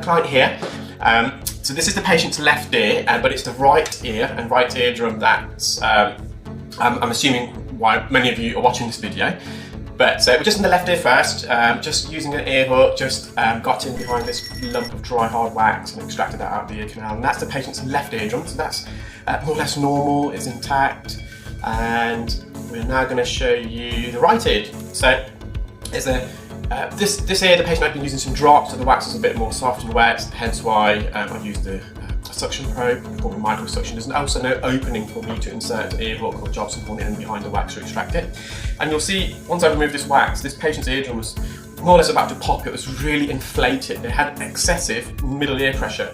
client here. So this is the patient's left ear, but it's the right ear and right eardrum that's, I'm assuming why many of you are watching this video. But we're just in the left ear first, just using an ear hook, just got in behind this lump of dry hard wax and extracted that out of the ear canal. And that's the patient's left eardrum, so that's more or less normal, it's intact. And we're now going to show you the right ear. So there's this ear, the patient had been using some drops, so the wax is a bit more soft and wet, hence why I've used the suction probe for the micro suction. There's also no opening for me to insert an ear hook or job something in behind the wax to extract it. And you'll see, once I remove this wax, this patient's eardrum was more or less about to pop. It was really inflated. It had excessive middle ear pressure.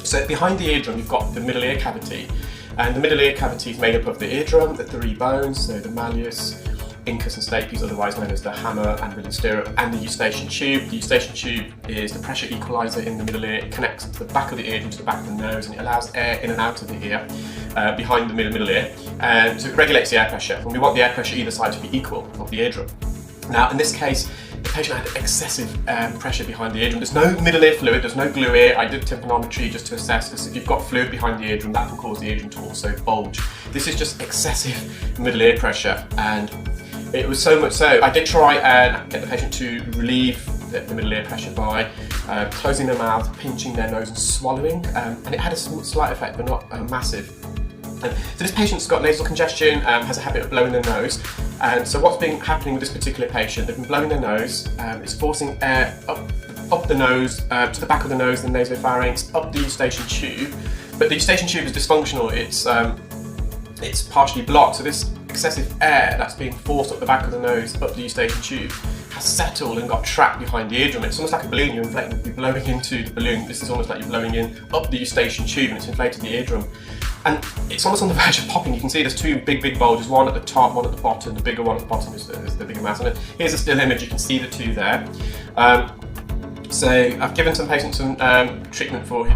So behind the eardrum, you've got the middle ear cavity. And the middle ear cavity is made up of the eardrum, the three bones, so the malleus, incus and stapes, otherwise known as the hammer and middle stirrup, and the eustachian tube. The eustachian tube is the pressure equalizer in the middle ear. It connects the back of the eardrum to the back of the nose, and it allows air in and out of the ear behind the middle ear, and so it regulates the air pressure. And we want the air pressure either side to be equal of the eardrum. Now, in this case, the patient had excessive pressure behind the eardrum. There's no middle ear fluid, there's no glue ear. I did tympanometry just to assess this. If you've got fluid behind the eardrum, that can cause the eardrum to also bulge. This is just excessive middle ear pressure, and it was so much so, I did try and get the patient to relieve the middle ear pressure by closing their mouth, pinching their nose and swallowing, and it had a slight effect, but not massive. So this patient's got nasal congestion, has a habit of blowing their nose, and so what's been happening with this particular patient, they've been blowing their nose, it's forcing air up the nose, to the back of the nose, the nasopharynx, up the eustachian tube, but the eustachian tube is dysfunctional, it's partially blocked, so this excessive air that's being forced up the back of the nose, up the eustachian tube, has settled and got trapped behind the eardrum. It's almost like a balloon you're inflating, you're blowing into the balloon. This is almost like you're blowing in up the eustachian tube and it's inflated the eardrum. And it's almost on the verge of popping. You can see there's two big bulges, one at the top, one at the bottom. The bigger one at the bottom is the bigger mass. And here's a still image, you can see the two there. So I've given some patients some treatment for